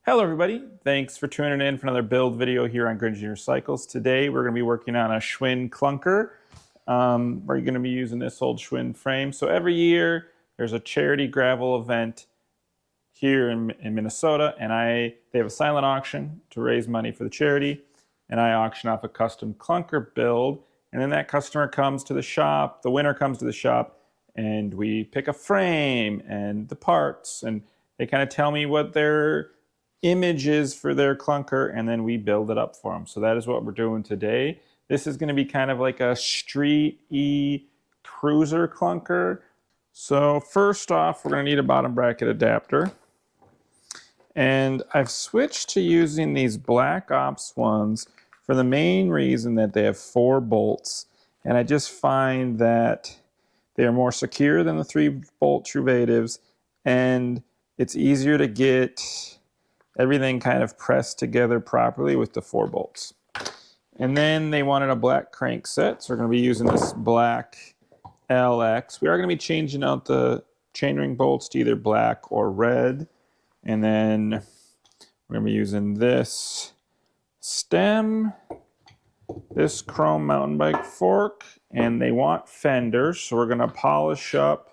Hello everybody, thanks for tuning in for another build video here on Gringineer Cycles. Today we're going to be working on a Schwinn Klunker. We're going to be using this old Schwinn frame. So every year there's a charity gravel event here in Minnesota, and they have a silent auction to raise money for the charity, and I auction off a custom Klunker build, and then that customer comes to the shop, the winner comes to the shop, and we pick a frame and the parts, and they kind of tell me what their images for their clunker, and then we build it up for them. So that is what we're doing today. This is going to be kind of like a street-y cruiser clunker. So first off, we're going to need a bottom bracket adapter. And I've switched to using these Black Ops ones for the main reason that they have 4 bolts. And I just find that they are more secure than the 3-bolt Truvatives, and it's easier to get everything kind of pressed together properly with the 4 bolts. And then they wanted a black crank set, so we're going to be using this black LX. We are going to be changing out the chainring bolts to either black or red. And then we're going to be using this stem, this chrome mountain bike fork, and they want fenders, so we're going to polish up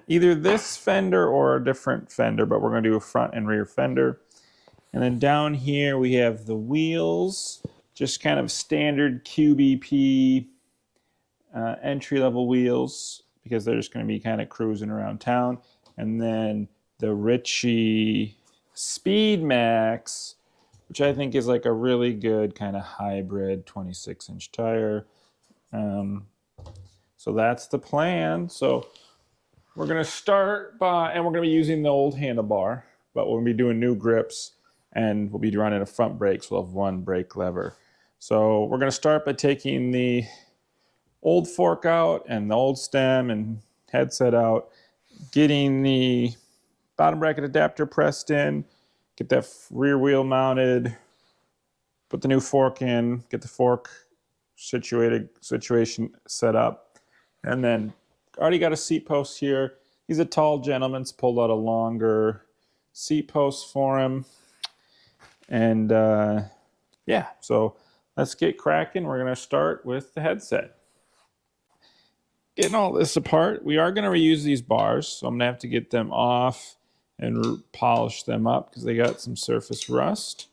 either this fender or a different fender, but we're going to do a front and rear fender. And then down here we have the wheels, just kind of standard QBP entry-level wheels, because they're just going to be kind of cruising around town. And then the Ritchie Speed Max, which I think is like a really good kind of hybrid 26-inch tire. So that's the plan. So we're going to start by, and we're going to be using the old handlebar, but we'll be doing new grips, and we'll be running a front brake, so we'll have 1 brake lever. So we're going to start by taking the old fork out and the old stem and headset out, getting the bottom bracket adapter pressed in, get that rear wheel mounted, put the new fork in, get the fork situation set up, and then already got a seat post here. He's a tall gentleman, so pulled out a longer seat post for him. And yeah, so let's get cracking. We're going to start with the headset. Getting all this apart, we are going to reuse these bars, so I'm going to have to get them off and polish them up because they got some surface rust.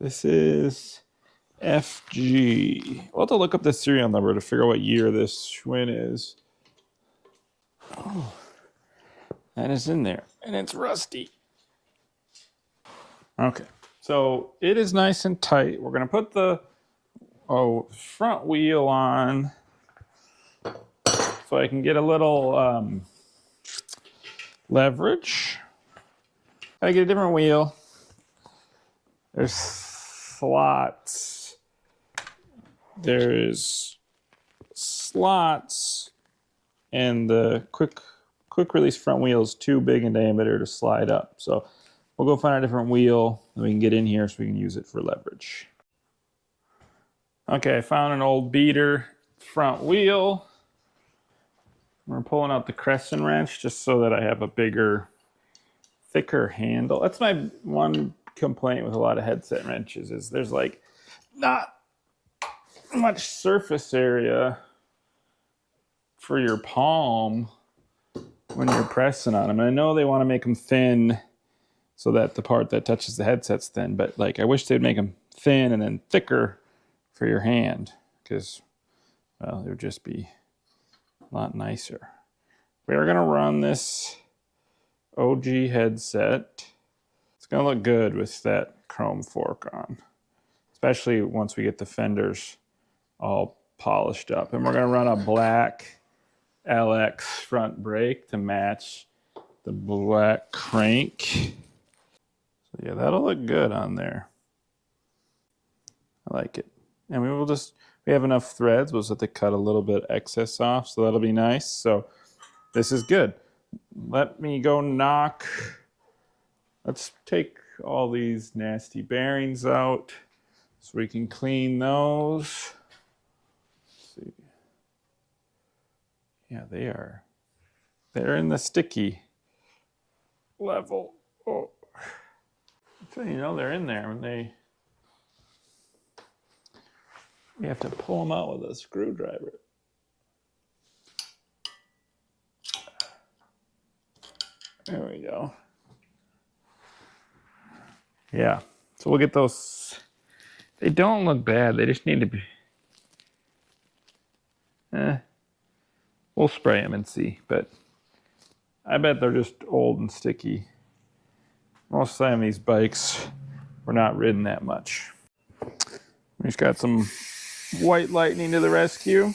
This is FG. We'll have to look up the serial number to figure out what year this Schwinn is. Oh, that is in there, and it's rusty. Okay, so it is nice and tight. We're going to put the front wheel on so I can get a little leverage. I get a different wheel. There's slots. There's slots, and the quick release front wheel is too big in diameter to slide up. So we'll go find a different wheel that we can get in here so we can use it for leverage. Okay, I found an old beater front wheel. We're pulling out the crescent wrench just so that I have a bigger, thicker handle. That's my one complaint with a lot of headset wrenches, is there's like not much surface area for your palm when you're pressing on them. And I know they want to make them thin so that the part that touches the headset's thin, but like I wish they'd make them thin and then thicker for your hand, because, well, it would just be a lot nicer. We're going to run this OG headset. It's going to look good with that chrome fork on, especially once we get the fenders all polished up. And we're going to run a black LX front brake to match the black crank. So yeah, that'll look good on there. I like it. And we have enough threads. We'll just have to cut a little bit excess off, so that'll be nice. So this is good. Let me go let's take all these nasty bearings out so we can clean those. Let's see. Yeah, they're in the sticky. level. Oh. So you know they're in there when we have to pull them out with a screwdriver. There we go. Yeah, so we'll get those. They don't look bad. They just need to be. We'll spray them and see, but I bet they're just old and sticky. Most of the time these bikes were not ridden that much. We just got some white lightning to the rescue.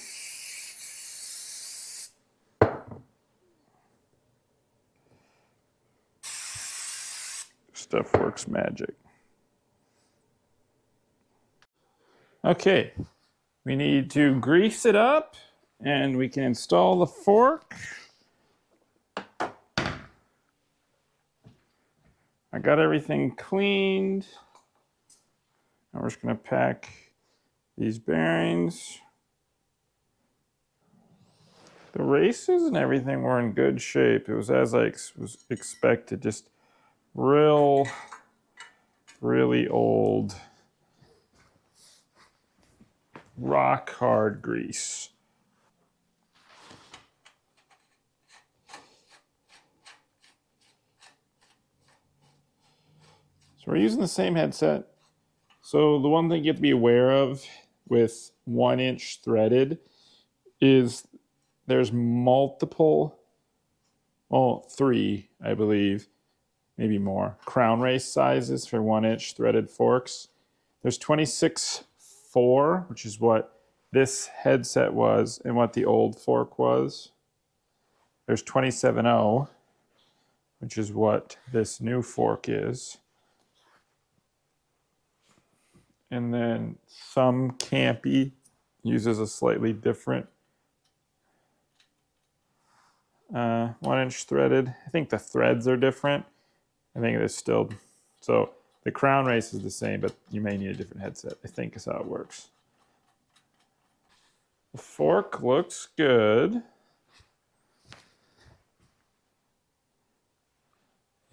Stuff works magic. Okay, we need to grease it up and we can install the fork. I got everything cleaned. Now we're just going to pack these bearings. The races and everything were in good shape. It was as I was expected, just really old, rock hard grease. So we're using the same headset. So the one thing you have to be aware of with 1-inch threaded is there's multiple, well, 3, I believe, maybe more, crown race sizes for 1-inch threaded forks. There's 26.4, which is what this headset was and what the old fork was. There's 27.0, which is what this new fork is. And then some Campy uses a slightly different 1-inch threaded. I think the threads are different. I think it's still, so the crown race is the same, but you may need a different headset, I think is how it works. The fork looks good.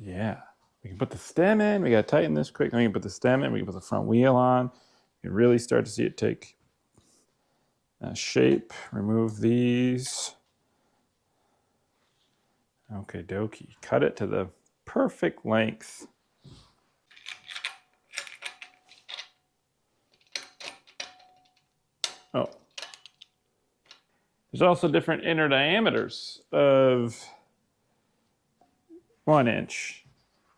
Yeah. We can put the stem in. We got to tighten this quick. Then we can put the stem in. We can put the front wheel on. You can really start to see it take shape. Remove these. Okay, dokie. Cut it to the perfect length. Oh. There's also different inner diameters of 1 inch.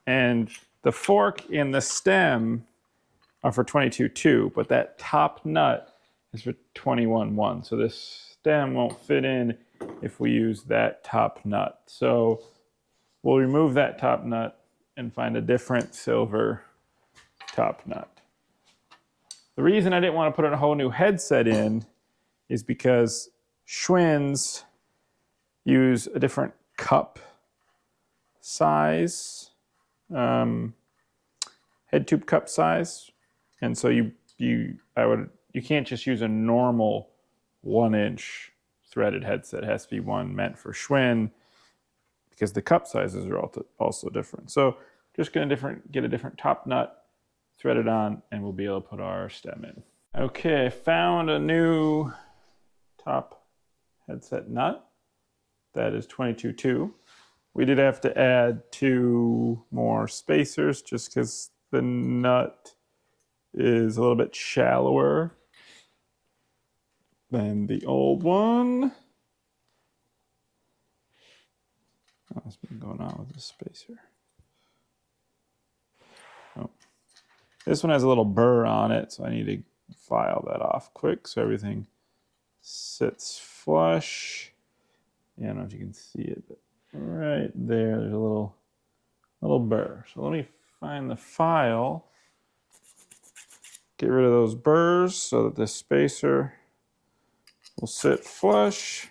And the fork and the stem are for 22.2, but that top nut is for 21.1. So this stem won't fit in if we use that top nut. So we'll remove that top nut and find a different silver top nut. The reason I didn't want to put a whole new headset in is because Schwinn's use a different cup size, head tube cup size, and so you can't just use a normal 1-inch threaded headset. It has to be one meant for Schwinn because the cup sizes are also different. So just gonna get a different top nut, thread it on, and we'll be able to put our stem in. Okay, I found a new top headset nut that is 22.2. We did have to add 2 more spacers just because the nut is a little bit shallower than the old one. What's been going on with this spacer? Oh. This one has a little burr on it, so I need to file that off quick so everything sits flush. Yeah, I don't know if you can see it, but right there's a little burr. So let me find the file, get rid of those burrs so that the spacer will sit flush.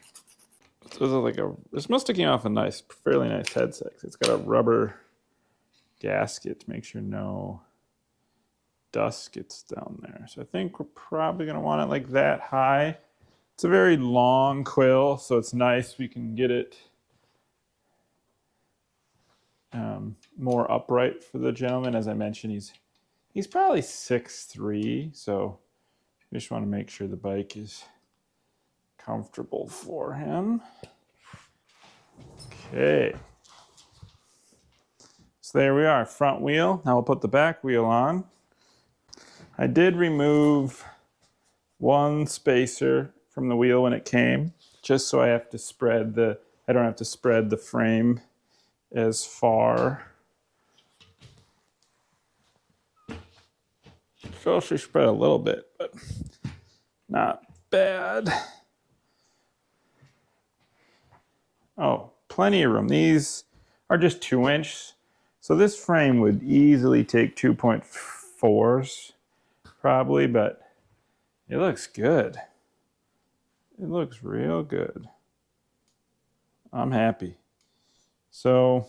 So this must have came off a fairly nice headset. It's got a rubber gasket to make sure no dust gets down there. So I think we're probably going to want it like that high. It's a very long quill, so it's nice we can get it more upright for the gentleman. As I mentioned, he's probably 6'3", so I just want to make sure the bike is comfortable for him. Okay. So there we are, front wheel. Now we'll put the back wheel on. I did remove one spacer from the wheel when it came, just so I don't have to spread the frame as far. So she spread a little bit, but not bad. Oh, plenty of room. These are just 2-inch. So this frame would easily take 2.4s probably, but it looks good. It looks real good. I'm happy. So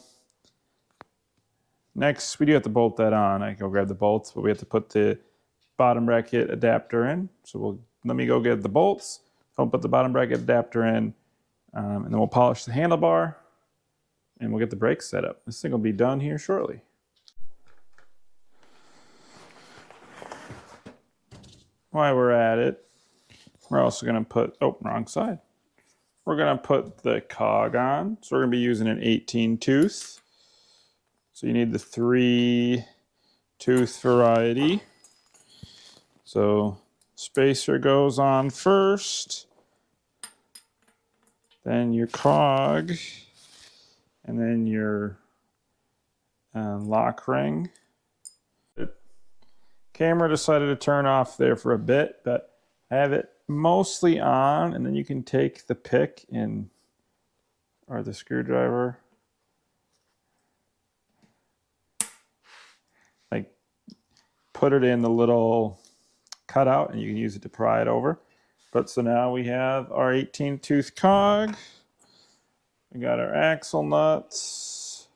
next, we do have to bolt that on. I can go grab the bolts, but we have to put the bottom bracket adapter in. So let me go get the bolts. I'll put the bottom bracket adapter in, and then we'll polish the handlebar, and we'll get the brakes set up. This thing will be done here shortly. While we're at it, we're also going to put, oh, wrong side. We're going to put the cog on. So we're going to be using an 18 tooth. So you need the 3-tooth variety. So spacer goes on first, then your cog, and then your lock ring. Camera decided to turn off there for a bit, but I have it mostly on, and then you can take the pick or the screwdriver, like put it in the little cutout, and you can use it to pry it over. But so now we have our 18-tooth cog. We got our axle nuts.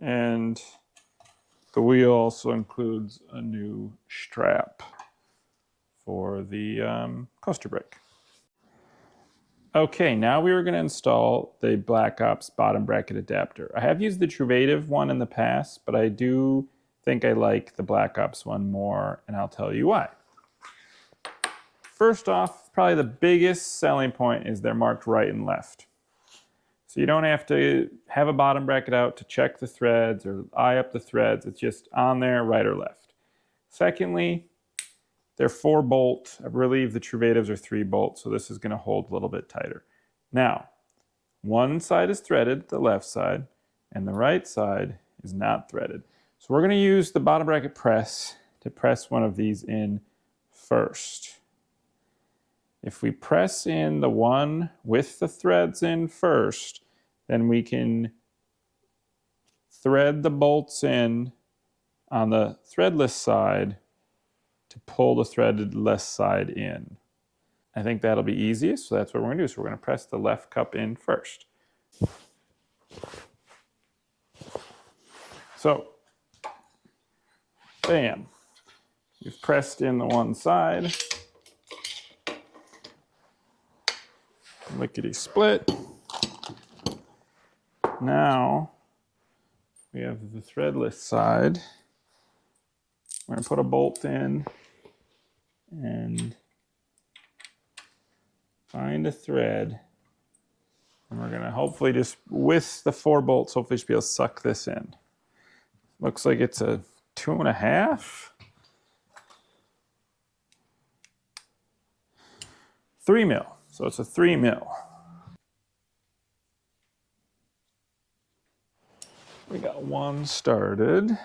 And the wheel also includes a new strap for the coaster brake. Okay, now we are going to install the Black Ops bottom bracket adapter. I have used the Truvative one in the past, but I do think I like the Black Ops one more, and I'll tell you why. First off, probably the biggest selling point is they're marked right and left. So you don't have to have a bottom bracket out to check the threads or eye up the threads. It's just on there, right or left. Secondly, they're 4-bolt. I believe the Truvatives are 3-bolt, so this is going to hold a little bit tighter. Now, one side is threaded, the left side, and the right side is not threaded. So we're going to use the bottom bracket press to press one of these in first. If we press in the one with the threads in first, then we can thread the bolts in on the threadless side to pull the threadless side in. I think that'll be easiest, so that's what we're going to do. So we're going to press the left cup in first. So, bam. You've pressed in the one side. Lickety split. Now we have the threadless side. We're going to put a bolt in and find a thread. And we're going to hopefully just, with the 4 bolts, hopefully just be able to suck this in. Looks like it's a 2.5. 3 mil. So it's a 3 mil. We got one started.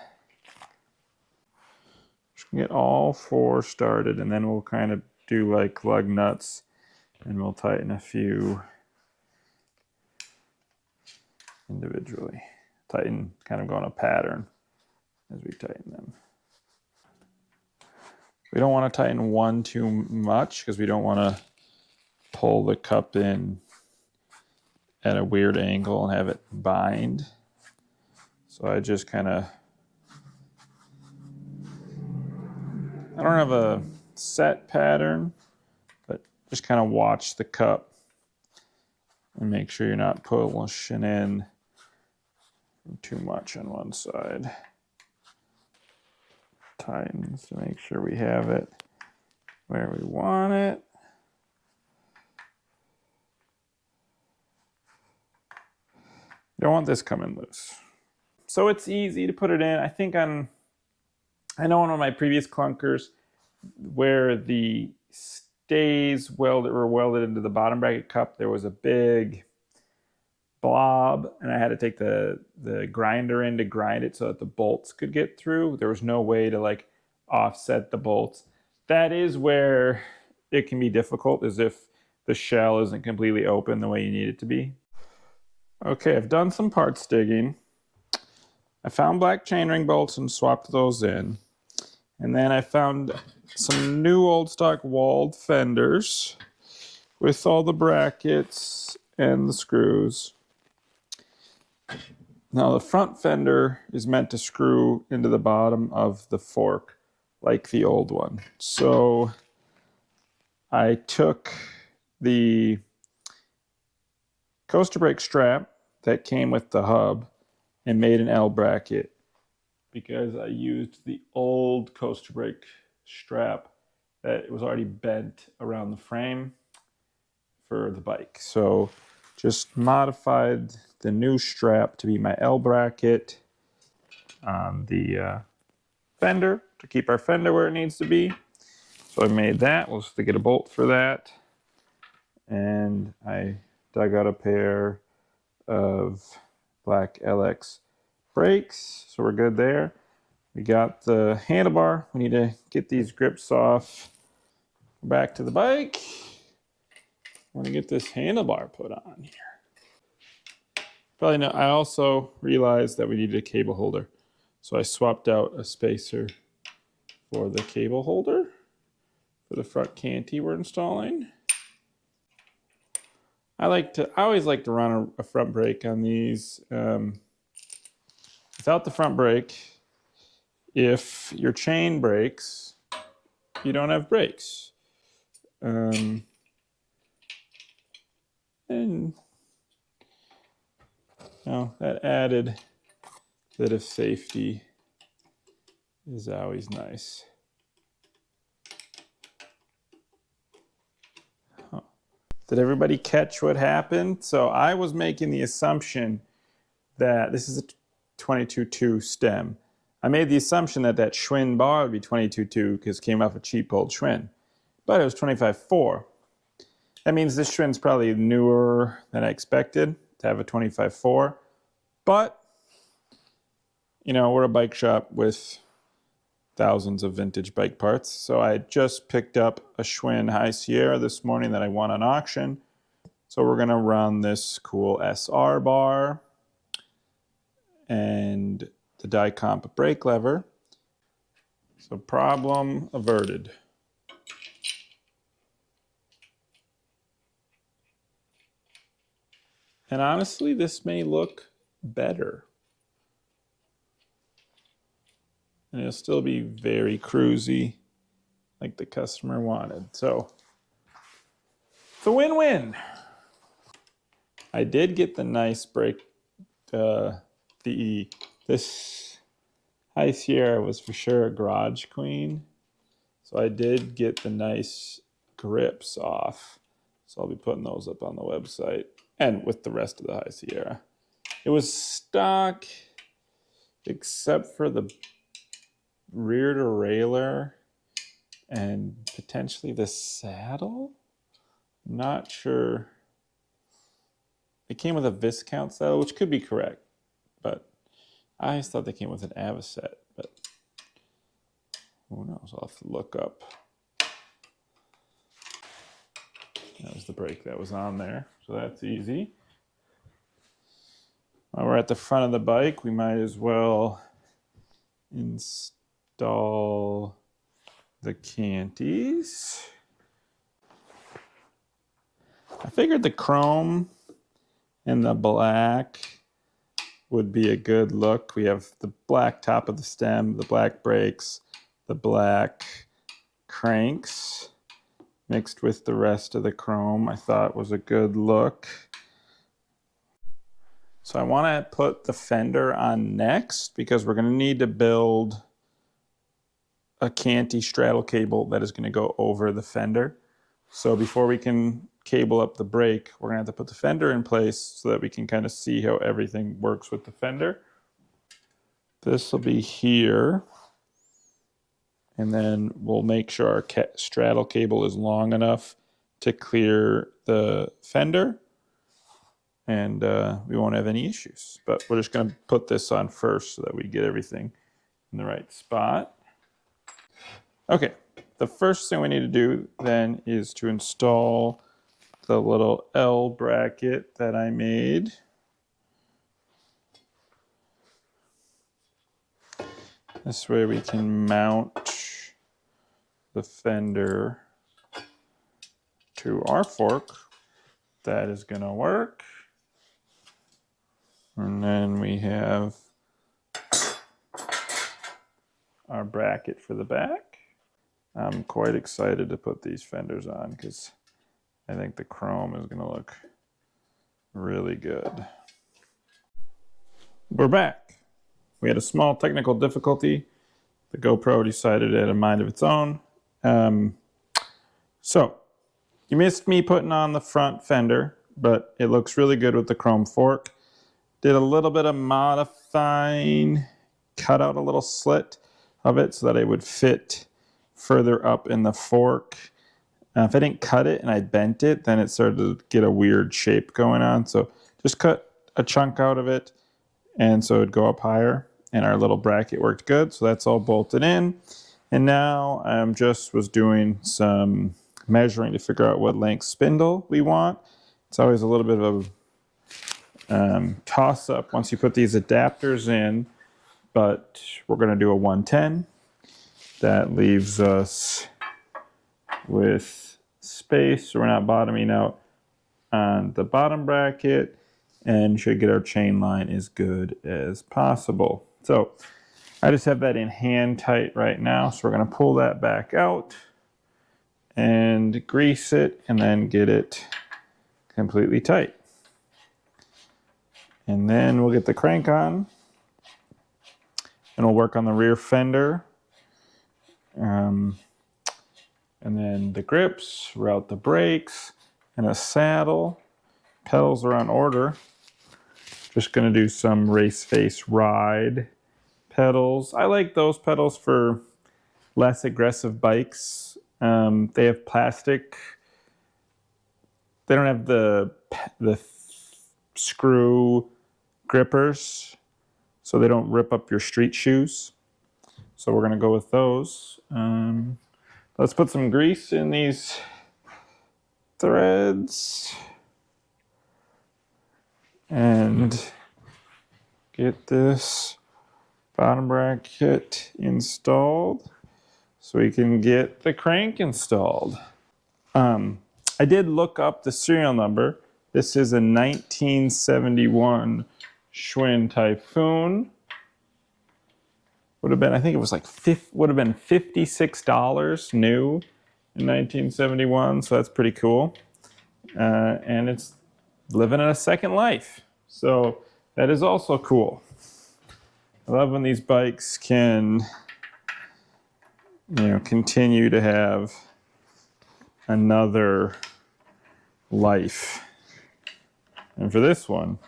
Just get all 4 started, and then we'll kind of do like lug nuts, and we'll tighten a few individually. Tighten, kind of go in a pattern as we tighten them. We don't want to tighten one too much because we don't want to pull the cup in at a weird angle and have it bind. So I just kind of, I don't have a set pattern, but just kind of watch the cup And make sure you're not pushing in too much on one side. Tightens to make sure we have it where we want it. You don't want this coming loose. So it's easy to put it in. I know one of my previous clunkers where the stays were welded into the bottom bracket cup, there was a big blob, and I had to take the grinder in to grind it so that the bolts could get through. There was no way to like offset the bolts. That is where it can be difficult, is if the shell isn't completely open the way you need it to be. Okay, I've done some parts digging. I found black chainring bolts and swapped those in. And then I found some new old stock walled fenders with all the brackets and the screws. Now the front fender is meant to screw into the bottom of the fork like the old one. So I took the coaster brake strap that came with the hub and made an L bracket because I used the old coaster brake strap that was already bent around the frame for the bike. So just modified the new strap to be my L bracket on the fender to keep our fender where it needs to be. So I made that. We'll just get a bolt for that. And I dug out a pair of black LX brakes. So we're good there. We got the handlebar. We need to get these grips off. Back to the bike. I want to get this handlebar put on here. Probably not. I also realized that we needed a cable holder. So I swapped out a spacer for the cable holder for the front canty we're installing. I always like to run a front brake on these. Without the front brake, if your chain breaks, you don't have brakes. And that added bit of safety is always nice. Did everybody catch what happened? So I was making the assumption that this is a 22.2 stem. I made the assumption that that Schwinn bar would be 22.2 because it came off a cheap old Schwinn, but it was 25.4. That means this Schwinn's probably newer than I expected to have a 25.4, but you know, we're a bike shop with thousands of vintage bike parts. So I just picked up a Schwinn High Sierra this morning that I won on auction. So we're gonna run this cool SR bar and the die comp brake lever. So problem averted. And honestly, this may look better. And it'll still be very cruisy like the customer wanted. So it's a win-win. I did get the nice brake. This High Sierra was for sure a garage queen. So I did get the nice grips off. So I'll be putting those up on the website and with the rest of the High Sierra. It was stock except for the rear derailleur and potentially the saddle. I'm not sure. It came with a Viscount saddle, which could be correct, but I always thought they came with an Avocet, but who knows? I'll have to look up. That was the brake that was on there, so that's easy. While we're at the front of the bike, we might as well install the canties. I figured the chrome and the black would be a good look. We have the black top of the stem, the black brakes, the black cranks mixed with the rest of the chrome. I thought was a good look. So I want to put the fender on next because we're going to need to build a canty straddle cable that is going to go over the fender. So before we can cable up the brake, we're going to have to put the fender in place so that we can kind of see how everything works with the fender. This will be here. And then we'll make sure our straddle cable is long enough to clear the fender. And we won't have any issues. But we're just going to put this on first so that we get everything in the right spot. Okay, the first thing we need to do then is to install the little L bracket that I made. This way we can mount the fender to our fork. That is going to work. And then we have our bracket for the back. I'm quite excited to put these fenders on because I think the chrome is going to look really good. We're back. We had a small technical difficulty. The GoPro decided it had a mind of its own. So you missed me putting on the front fender, but it looks really good with the chrome fork. Did a little bit of modifying, cut out a little slit of it so that it would fit further up in the fork. If I didn't cut it and I bent it, then it started to get a weird shape going on. So just cut a chunk out of it, and so it'd go up higher. And our little bracket worked good, so that's all bolted in. And now I just was doing some measuring to figure out what length spindle we want. It's always a little bit of a toss-up once you put these adapters in, but we're going to do a 110. That leaves us with space, so we're not bottoming out on the bottom bracket, and should get our chain line as good as possible. So I just have that in hand tight right now, so we're going to pull that back out and grease it and then get it completely tight. And then we'll get the crank on and we'll work on the rear fender. And then the grips, route the brakes, and a saddle. Pedals are on order. Just going to do some race face ride pedals. I like those pedals for less aggressive bikes. They have plastic. They don't have the screw grippers, so they don't rip up your street shoes. So we're going to go with those. Let's put some grease in these threads and get this bottom bracket installed so we can get the crank installed. I did look up the serial number. This is a 1971 Schwinn Typhoon. Would have been, I think it was like would have been $56 new in 1971, so that's pretty cool. And it's living in a second life, so that is also cool. I love when these bikes can, continue to have another life. And for this one,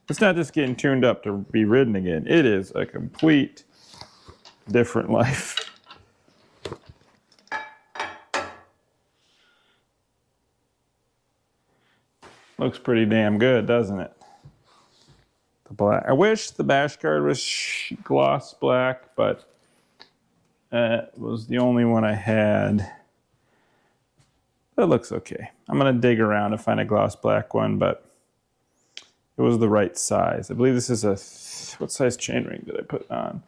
it's not just getting tuned up to be ridden again. It is a complete different life. Looks pretty damn good, doesn't it? The black. I wish the bash guard was gloss black, but it was the only one I had. That looks okay. I'm going to dig around to find a gloss black one, but it was the right size. I believe this is what size chainring did I put on?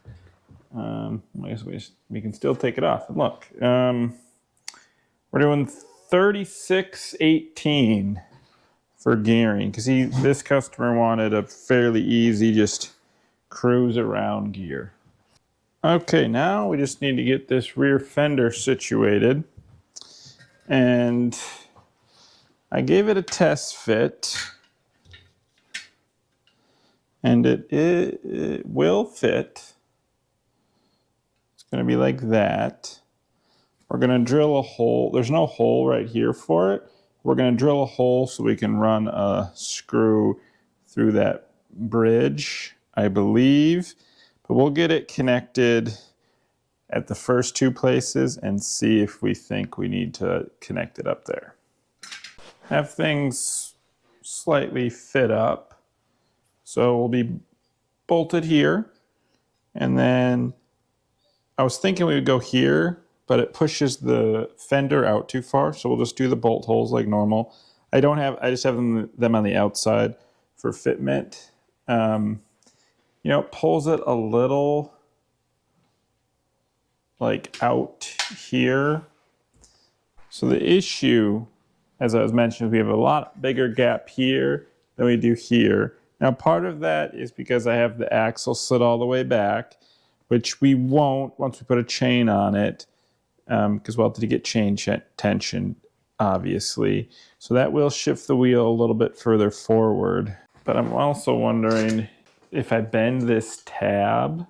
I guess we can still take it off and look. We're doing 3618 for gearing because this customer wanted a fairly easy, just cruise around gear. Okay, now we just need to get this rear fender situated. And I gave it a test fit. And it will fit. It's going to be like that. We're going to drill a hole. There's no hole right here for it. We're going to drill a hole so we can run a screw through that bridge, I believe. But we'll get it connected at the first two places and see if we think we need to connect it up there. Have things slightly fit up. So we'll be bolted here. And then I was thinking we would go here, but it pushes the fender out too far. So we'll just do the bolt holes like normal. I just have them on the outside for fitment. You know, it pulls it a little like out here. So the issue, as I was mentioning, we have a lot bigger gap here than we do here. Now part of that is because I have the axle slid all the way back, which we won't once we put a chain on it, because we'll have to get chain tension, obviously. So that will shift the wheel a little bit further forward. But I'm also wondering if I bend this tab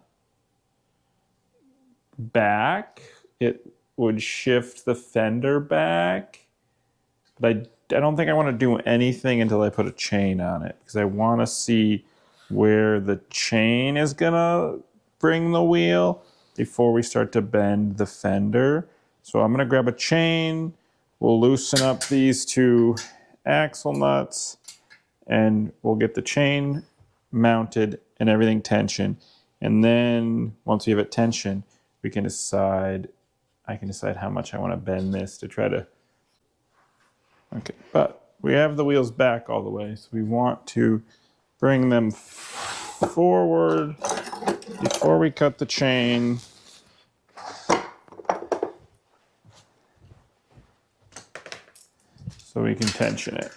back, it would shift the fender back. But I don't think I want to do anything until I put a chain on it, because I want to see where the chain is gonna bring the wheel before we start to bend the fender. So I'm gonna grab a chain, we'll loosen up these two axle nuts, and we'll get the chain mounted and everything tensioned. And then once we have it tensioned, we can decide, I can decide how much I want to bend this to try to, okay, but we have the wheels back all the way, so we want to bring them forward before we cut the chain. So we can tension it.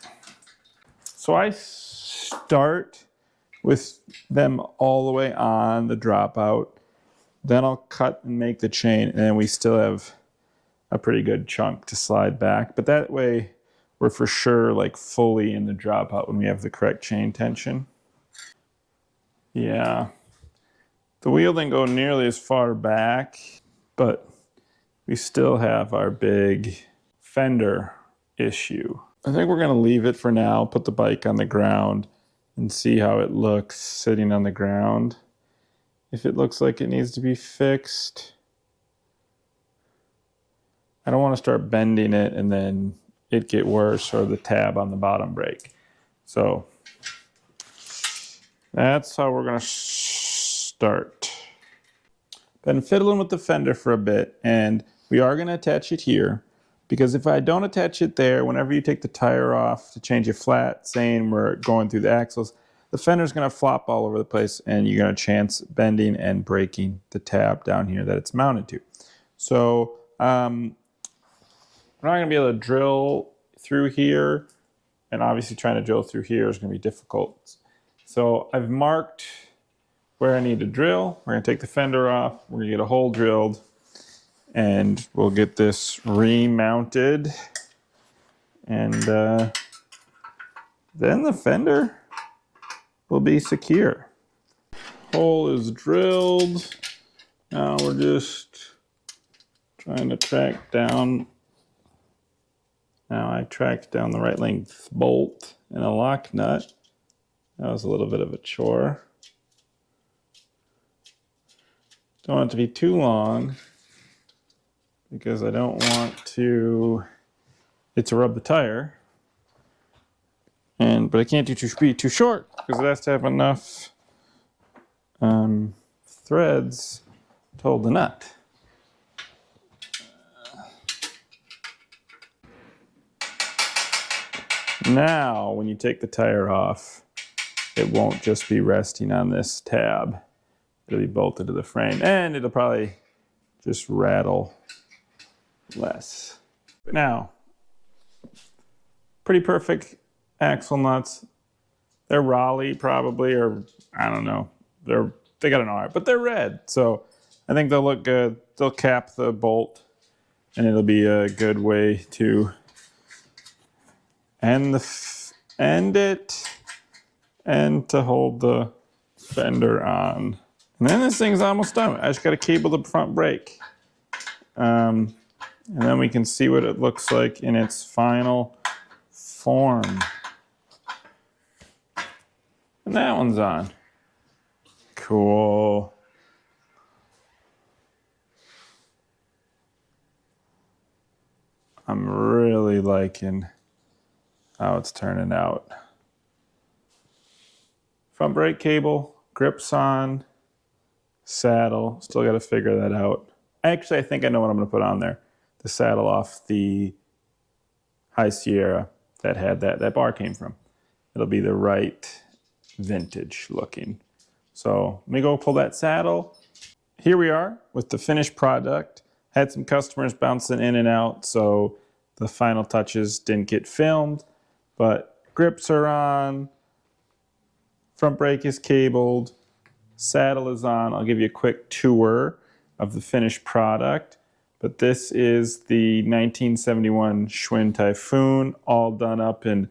So I start with them all the way on the dropout. Then I'll cut and make the chain, and then we still have a pretty good chunk to slide back. But that way we're for sure like fully in the dropout when we have the correct chain tension. Yeah. The wheel didn't go nearly as far back, but we still have our big fender issue. I think we're going to leave it for now, put the bike on the ground, and see how it looks sitting on the ground. If it looks like it needs to be fixed, I don't want to start bending it and then it get worse or the tab on the bottom break. So that's how we're going to start. Been fiddling with the fender for a bit, and we are going to attach it here, because if I don't attach it there, whenever you take the tire off to change it flat, saying we're going through the axles, the fender's going to flop all over the place, and you're going to chance bending and breaking the tab down here that it's mounted to. So we're not going to be able to drill through here, and obviously trying to drill through here is going to be difficult. So I've marked where I need to drill. We're going to take the fender off. We're going to get a hole drilled, and we'll get this remounted. And then the fender will be secure. Hole is drilled. Now we're just trying to track down. Now I tracked down the right length bolt and a lock nut. That was a little bit of a chore. Don't want it to be too long, because I don't want it to rub the tire. But I can't be too short, because it has to have enough threads to hold the nut. Now, when you take the tire off, it won't just be resting on this tab. It'll be bolted to the frame, and it'll probably just rattle less. Now, pretty perfect axle nuts. They're Raleigh probably, or I don't know. They got an R, but they're red, so I think they'll look good. They'll cap the bolt, and it'll be a good way to end it and to hold the Fender on. And then this thing's almost done. I just got to cable the front brake. And then we can see what it looks like in its final form. And that one's on. Cool. I'm really liking how it's turning out. Front brake cable, grips on, saddle. Still got to figure that out. Actually, I think I know what I'm going to put on there. The saddle off the High Sierra that had that bar came from. It'll be the right vintage looking. So let me go pull that saddle. Here we are with the finished product. Had some customers bouncing in and out, so the final touches didn't get filmed, but grips are on, front brake is cabled, saddle is on. I'll give you a quick tour of the finished product, but this is the 1971 Schwinn Typhoon, all done up in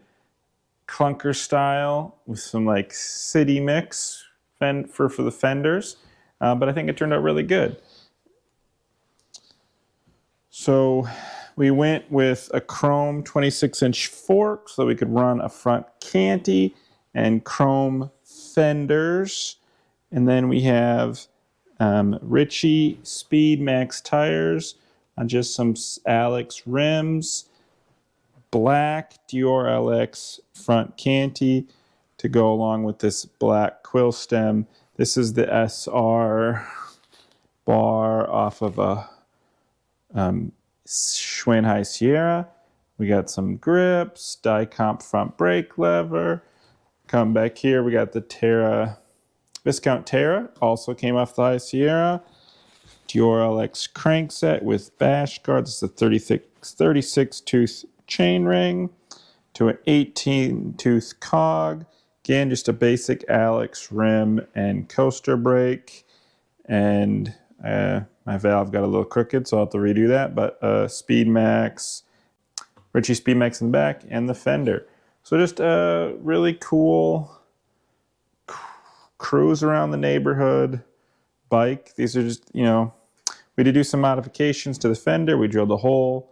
clunker style with some like city mix for the fenders, but I think it turned out really good. So we went with a chrome 26-inch fork so we could run a front canty and chrome fenders. And then we have Ritchie Speed Max tires on just some Alex rims, black Dior LX front canty to go along with this black quill stem. This is the SR bar off of a Schwinn High Sierra. We got some grips, die comp front brake lever. Come back here, we got the Terra, Viscount Terra, also came off the High Sierra. Dior LX crankset with bash guards. It's a 36 tooth chain ring to an 18 tooth cog. Again, just a basic Alex rim and coaster brake. And my valve got a little crooked, so I'll have to redo that. But Speed Max, Ritchie Speed Max in the back, and the fender. So just a really cool cruise around the neighborhood bike. These are just, we did do some modifications to the fender. We drilled a hole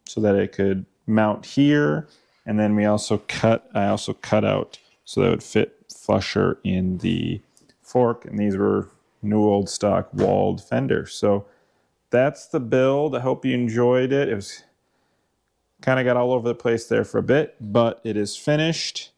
so that it could mount here. And then I also cut out so that it would fit flusher in the fork. And these were new old stock walled fenders. So that's the build. I hope you enjoyed it. It was kind of got all over the place there for a bit, but it is finished.